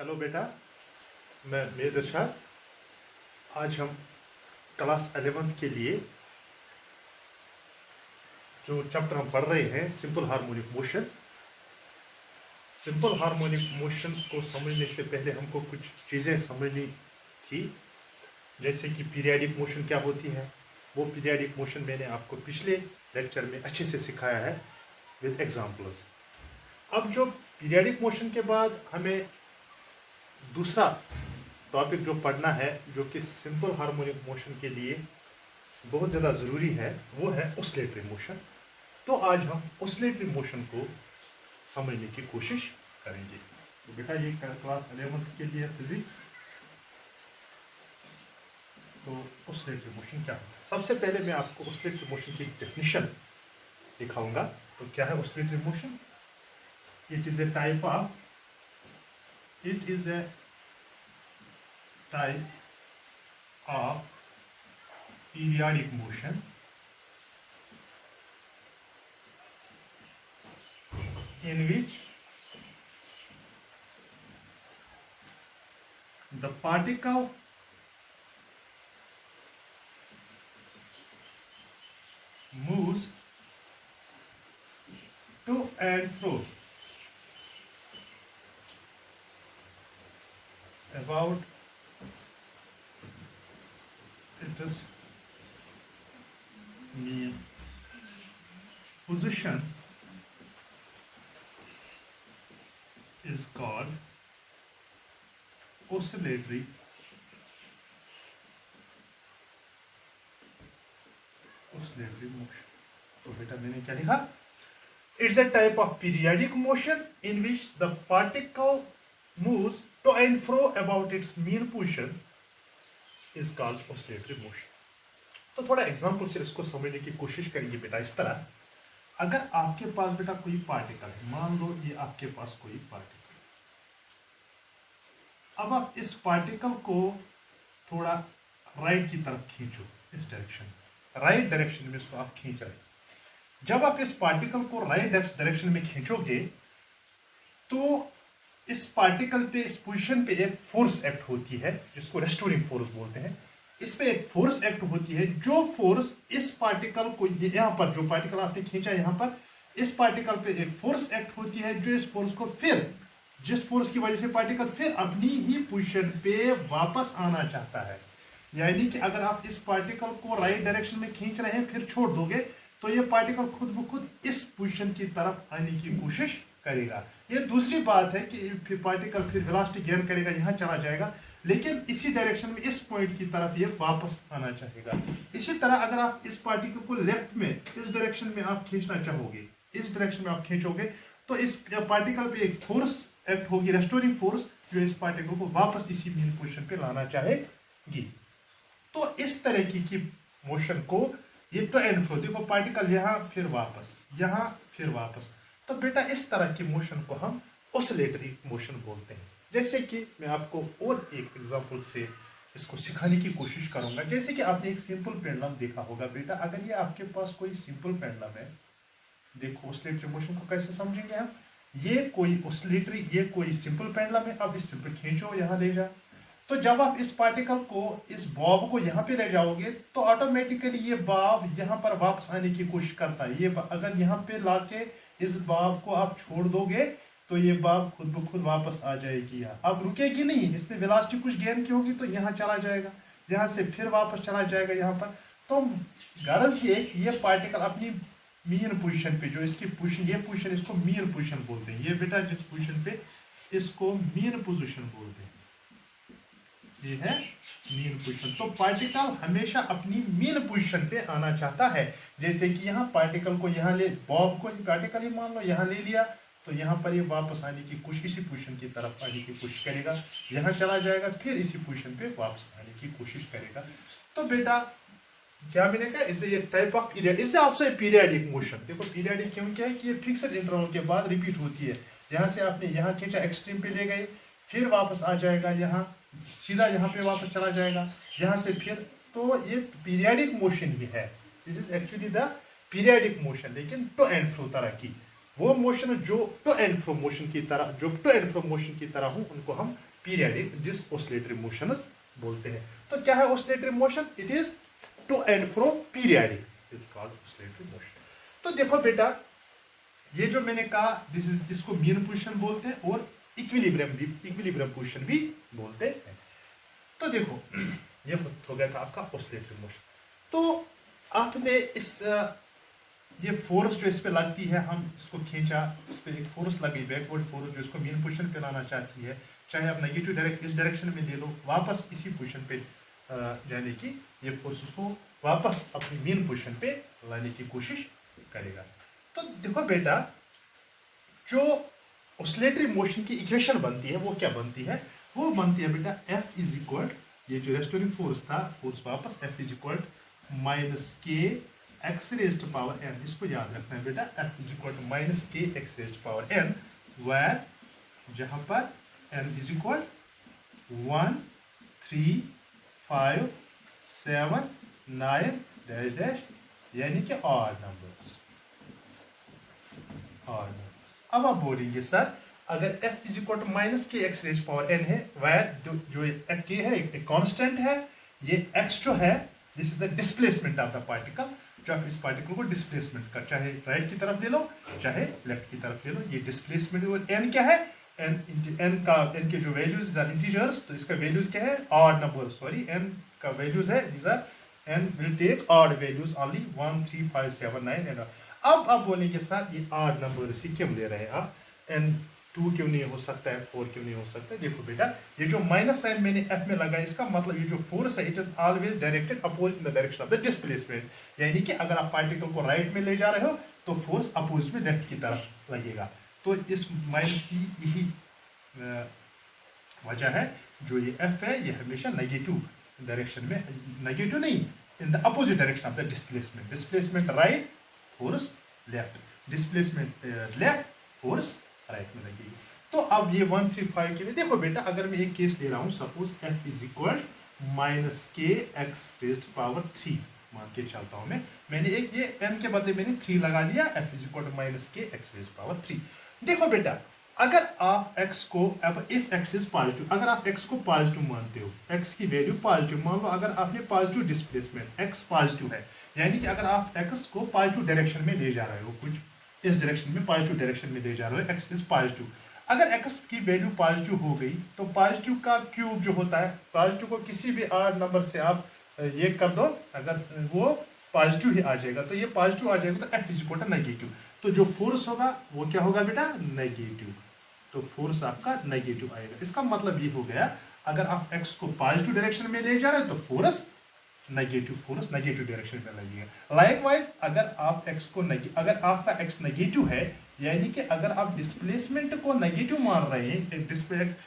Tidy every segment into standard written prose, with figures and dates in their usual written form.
Hello बेटा, मैं मेर इरशाद। आज हम क्लास 11th के लिए जो चैप्टर हम पढ़ रहे हैं simple harmonic motion. Simple harmonic motion को समझने से पहले हमको कुछ चीज़ें समझनी थी, जैसे कि पीरियाडिक मोशन क्या होती है। वो पीरियाडिक मोशन मैंने आपको पिछले लेक्चर में अच्छे से सिखाया है विद एग्जाम्पल्स। अब जो पीरियाडिक मोशन के बाद हमें दूसरा टॉपिक जो पढ़ना है, जो कि सिंपल हार्मोनिक मोशन के लिए बहुत ज़्यादा ज़रूरी है, वो है ऑसिलेटरी मोशन। तो आज हम ऑसिलेटरी मोशन को समझने की कोशिश करेंगे। तो बेटा ये क्लास 11th के लिए फिजिक्स। तो ऑसिलेटरी मोशन क्या होता है? सबसे पहले मैं आपको ऑसिलेटरी मोशन की डेफिनेशन दिखाऊंगा। तो क्या है oscillatory motion? It is a type of periodic motion in which the particle moves to and fro about its mean position is called oscillatory motion। तो बेटा मैंने क्या लिखा? It's a type of periodic motion in which the particle moves to and fro about its mean position is called oscillatory motion। तो थोड़ा example से इसको समझने की कोशिश करेंगे बेटा। इस तरह, अगर आपके पास बेटा कोई पार्टिकल है, मान लो ये आपके पास कोई पार्टिकल, अब आप इस पार्टिकल को थोड़ा राइट की तरफ खींचो, इस डायरेक्शन, राइट डायरेक्शन में इसको आप खींच रहे। जब आप इस पार्टिकल को राइट डायरेक्शन में खींचोगे तो इस पार्टिकल पे, इस पोजीशन पे एक फोर्स एक्ट होती है, जिसको रेस्टोरिंग फोर्स बोलते हैं। इस पे एक फोर्स एक्ट होती है, जो फोर्स इस पार्टिकल को, यहां पर जो पार्टिकल आपने खींचा, यहां पर इस पार्टिकल पे एक फोर्स एक्ट होती है, जो इस फोर्स को फिर, जिस फोर्स की वजह से पार्टिकल फिर अपनी ही पोजीशन पे वापस आना चाहता है। यानी कि अगर आप इस पार्टिकल को राइट डायरेक्शन में खींच रहे हैं, फिर छोड़ दोगे, तो ये पार्टिकल खुद ब खुद इस पोजीशन की तरफ आने की कोशिश करेगा। ये दूसरी बात है कि पार्टिकल फिर वेलोसिटी गेन करेगा, यहां चला जाएगा, लेकिन इसी डायरेक्शन में, इस पॉइंट की तरफ ये वापस आना चाहेगा। इसी तरह अगर आप इस पार्टिकल को लेफ्ट में, इस डायरेक्शन में आप खींचना चाहोगे, इस डायरेक्शन में आप खींचोगे, तो इस पार्टिकल पे एक फोर्स एक्ट होगी, रेस्टोरिंग फोर्स, जो इस पार्टिकल को वापस इसी मेन पोजीशन पे लाना चाहेगी। तो इस तरह की मोशन को ये टू एंड फ्रो, देखो पार्टिकल यहां फिर वापस, यहां फिर वापस, तो बेटा इस तरह की मोशन को हम ऑसिलेटरी मोशन बोलते हैं। जैसे कि मैं आपको और एक एग्जांपल से इसको सिखाने की कोशिश करूंगा। जैसे कि आपने एक सिंपल पेंडुलम देखा होगा बेटा। अगर ये आपके पास कोई सिंपल पेंडुलम है, देखो ऑसिलेटरी मोशन को कैसे समझेंगे हम। ये कोई ऑसिलेटरी, ये कोई सिंपल पेंडुलम है। अब इस सिंपल खींचो, यहां ले जा, तो जब आप इस पार्टिकल को, इस बॉब को यहां पे ले जाओगे, तो ऑटोमेटिकली ये बॉब यहां पर वापस आने की कोशिश करता है। ये अगर यहां पे लाके इस बॉब को आप छोड़ दोगे, तो ये बॉब खुद ब खुद वापस आ जाएगी। अब रुकेगी नहीं, इसने वेलोसिटी कुछ गेन की होगी, तो यहां चला जाएगा, यहां से फिर वापस चला जाएगा यहां पर। तो गरज ये पार्टिकल अपनी मीन पोजीशन पे, जो इसकी पोजीशन, ये पोजीशन, इसको मीन पोजीशन बोलते हैं। ये बेटा जिस पोजीशन पे, इसको मीन पोजीशन बोलते हैं, ये है मीन पोजीशन। तो पार्टिकल हमेशा अपनी मीन पोजीशन पे आना चाहता है। जैसे कि यहाँ पार्टिकल को यहाँ ले, बॉब को पार्टिकल ही मान लो यहाँ ले लिया, तो यहाँ पर ये वापस आने की कोशिश, इसी पोजीशन की तरफ आने की कोशिश करेगा, यहाँ चला जाएगा, फिर इसी पोजीशन पे वापस आने की कोशिश करेगा। तो बेटा क्या मिलेगा? इसे ये टाइप ऑफ पीरियड, इसे आपसे पीरियडिक मोशन। देखो पीरियडिक क्यों क्या है कि ये फिक्स्ड इंटरवल के बाद रिपीट होती है। यहाँ से आपने यहाँ खींचा, एक्सट्रीम पे ले गए, फिर वापस आ जाएगा, यहाँ सीधा यहाँ पे वापस चला जाएगा, यहाँ से फिर, तो ये पीरियडिक मोशन ही है। This is actually the periodic motion, लेकिन टू एंड फ्रो तरह की। वो मोशन जो टू एंड फ्रो मोशन की तरह हो उनको हम पीरियडिक डिस ऑसिलेटरी मोशंस बोलते हैं। तो क्या है oscillatory motion? It is to and fro periodic, is called oscillatory motion. तो देखो बेटा, ये जो मैंने कहा इसको मीन पोजीशन बोलते हैं और इक्विलिब्रियम पोजीशन भी बोलते हैं। तो देखो ये हो गया था आपका ऑसिलेटरी मोशन। तो आपने ये फोर्स जो इस पे लगती है, हम इसको खींचा, इस पे एक फोर्स लगी बैकवर्ड फोर्स जो इसको मेन पोजीशन पे लाना चाहती है, चाहे आप नेगेटिव इस डायरेक्शन में ले लो, वापस इसी पोजीशन पे जाने की ये फोर्स उसको वापस अपनी मेन पोजीशन पे लाने की कोशिश करेगा। तो देखो बेटा, जो ऑसिलेटरी मोशन की इक्वेशन बनती है वो क्या बनती है? वो बनती है बेटा F इज इक्वल, ये जो रेस्टोरिंग फोर्स था, फोर्स वापस F इज इक्वल माइनस के एक्स रेज्ड पावर n, इसको याद रखना है बेटा, F is equal to minus के X raised power n, where जहां पर n is equal 1 3 5 7 9 dash dash, यानी कि ऑड नंबर्स। अब आप बोलेंगे सर अगर f is equal to minus के एक्स रेज पावर n है, वेर जो k है एक कांस्टेंट है, ये x जो है this is the displacement of the particle, जो आप इस पार्टिकल को डिस्प्लेसमेंट कर, चाहे राइट की तरफ ले लो चाहे लेफ्ट की तरफ ले लो, ये डिस्प्लेसमेंट। और n क्या है? n के जो वैल्यूज आर इंटीजर्स, तो इसका वैल्यूज क्या है? ऑड नंबर, सॉरी n का वैल्यूज है, these are n will take odd values only 1 3 5 7 9 and. अब आप बोलेंगे सर ये ऑड नंबर से क्यों ले रहे हैं आप, n2 क्यों नहीं हो सकता है, 4 क्यों नहीं हो सकता है? देखो बेटा, ये जो माइनस साइन मैंने f में लगाया, इसका मतलब ये जो फोर्स है it is always directed opposite in the direction of the displacement, यानी कि अगर आप पार्टिकल को राइट में ले जा रहे हो तो फोर्स अपोजिट में लेफ्ट की तरफ लगेगा। तो इस माइनस की यही वजह है, जो ये f है ये हमेशा नेगेटिव डायरेक्शन में, नेगेटिव नहीं, in the opposite direction of the displacement, displacement right force left, displacement left force right में लगेगी। तो अब ये 1 3 5 के लिए देखो बेटा, अगर मैं एक केस ले रहा हूं, suppose f is equal minus के एक्स रेज्ड पावर 3 मान के चलता हूं मैंने एक ये n के बदले मैंने 3 लगा लिया, f इज इक्वल माइनस के एक्स रेज्ड पावर 3। देखो बेटा, अगर आप x को, अब इफ x इज पॉजिटिव, अगर आप x को पॉजिटिव मानते हो, x की वैल्यू पॉजिटिव मान लो, अगर आपने पॉजिटिव डिस्प्लेसमेंट, x पॉजिटिव है, यानी कि अगर आप x को पॉजिटिव डायरेक्शन में ले जा रहे हो, कुछ इस डायरेक्शन में पॉजिटिव डायरेक्शन में ले जा रहे हो, x इज पॉजिटिव, अगर x की वैल्यू पॉजिटिव हो गई तो पॉजिटिव का क्यूब जो होता है, पॉजिटिव को किसी भी ऑड नंबर से आप ये कर दो, अगर वो पॉजिटिव ही आ जाएगा, तो ये पॉजिटिव आ जाएगा तो f is equal to negative, तो जो फोर्स होगा वो क्या होगा बेटा? नेगेटिव, तो फोर्स आपका नेगेटिव आएगा। इसका मतलब ये हो गया, अगर आप x को पॉजिटिव डायरेक्शन में ले जा रहे हो तो फोर्स नेगेटिव डायरेक्शन में लगेगा। लाइकवाइज अगर आप x को अगर आपका x नेगेटिव है, यानी कि अगर आप डिस्प्लेसमेंट को नेगेटिव मान रहे हैं,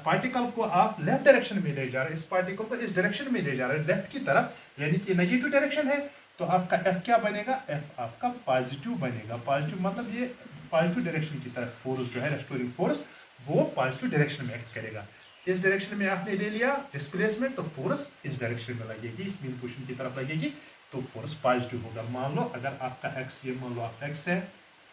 पार्टिकल को आप लेफ्ट डायरेक्शन में ले जा रहे हैं, इस पार्टिकल को इस डायरेक्शन में ले जा रहे हैं लेफ्ट की तरफ, यानी कि नेगेटिव डायरेक्शन है, तो आपका f क्या बनेगा? f आपका पॉजिटिव बनेगा। पॉजिटिव मतलब ये पॉजिटिव डायरेक्शन की तरफ फोर्स जो है रेस्टोरिंग फोर्स, वो पॉजिटिव डायरेक्शन में एक्ट करेगा। इस डायरेक्शन में आपने ले लिया डिस्प्लेसमेंट, तो फोर्स इस डायरेक्शन में लगेगी, इस मेन पोजीशन की तरफ लगेगी, तो फोर्स पॉजिटिव होगा। मान लो अगर आपका x, ये मान लो आप x है,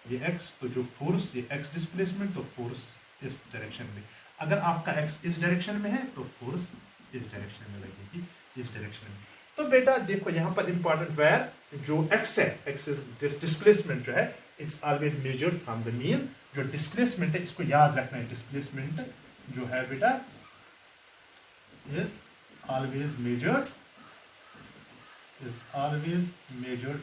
ये x, तो जो फोर्स ये x डिस्प्लेसमेंट, तो फोर्स इस डायरेक्शन में, अगर आपका x इस डायरेक्शन में है तो फोर्स इस डायरेक्शन में लगेगी, इस डायरेक्शन में। तो बेटा देखो यहाँ पर इंपॉर्टेंट वेयर जो x है, x इज डिस्प्लेसमेंट जो है, it's always measured from the mean, जो डिस्प्लेसमेंट है इसको याद रखना है, डिस्प्लेसमेंट जो है बेटा is always measured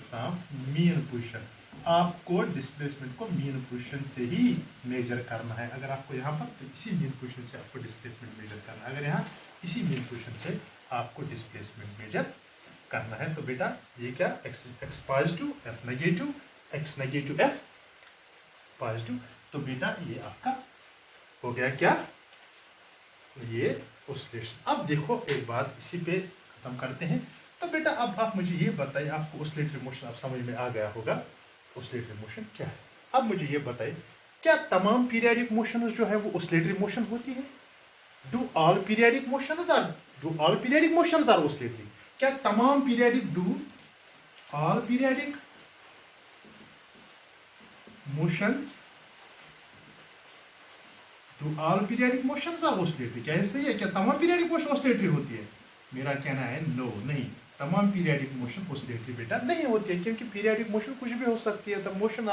from mean position। आपको डिस्प्लेसमेंट को मीन पोजीशन से ही मेजर करना है। अगर आपको यहाँ पर तो इसी मीन पोजीशन से आपको डिस्प्लेसमेंट मेजर करना है, अगर यहाँ इसी मीन पोजीशन से आपको डिस्प्लेसमेंट मेजर करना है। तो बेटा ये क्या, x positive f negative, x negative f positive, तो बेटा ये आपका हो गया क्या, ये ऑसिलेशन। अब देखो एक बात इसी पे खत्म करते हैं। तो बेटा अब आप मुझे ये बताइए, आपको ऑसिलेटरी मोशन आप समझ में आ गया होगा, ऑसिलेटरी मोशन क्या है। अब मुझे ये बताइए, क्या तमाम पीरियडिक मोशन जो है वो ऑसिलेटरी मोशन होती है? Do all periodic motions are oscillatory? क्या तमाम periodic, do all periodic motions, do all periodic motions are oscillatory? क्या ये सही है? क्या तमाम periodic motion oscillatory होती है? मेरा कहना है नो, नहीं, तमाम periodic motion oscillatory बेटा नहीं होती है, क्योंकि periodic motion कुछ भी हो सकती है. The motion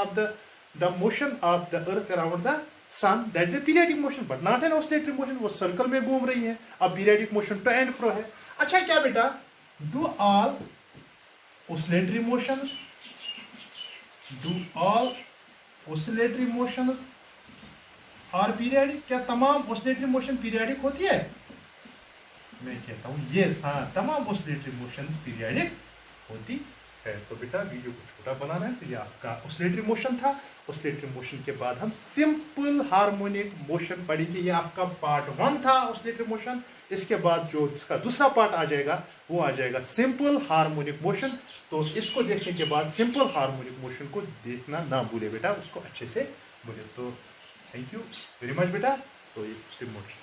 of the earth around the sun, that is a periodic motion, but not an oscillatory motion. वो सर्कल में घूम रही है. अब periodic motion to and fro है. अच्छा क्या बेटा? Do all oscillatory motions are periodic? क्या तमाम oscillatory motion periodic होती है? मैं कहता हूं यस, हाँ, तमाम oscillatory motions periodic होती है. तो बेटा वीडियो को छोटा बनाना है. तो ये आपका oscillatory motion था. oscillatory motion के बाद हम simple harmonic motion पढ़ेंगे. ये आपका पार्ट 1 था oscillatory motion. इसके बाद जो इसका दूसरा पार्ट आ जाएगा वो आ जाएगा simple harmonic motion. तो इसको देखने के बाद simple harmonic motion को देखना ना भूले बेटा, उसको अच्छे से बोले. तो थैंक यू वेरी मच बेटा. तो ये उसके मोशन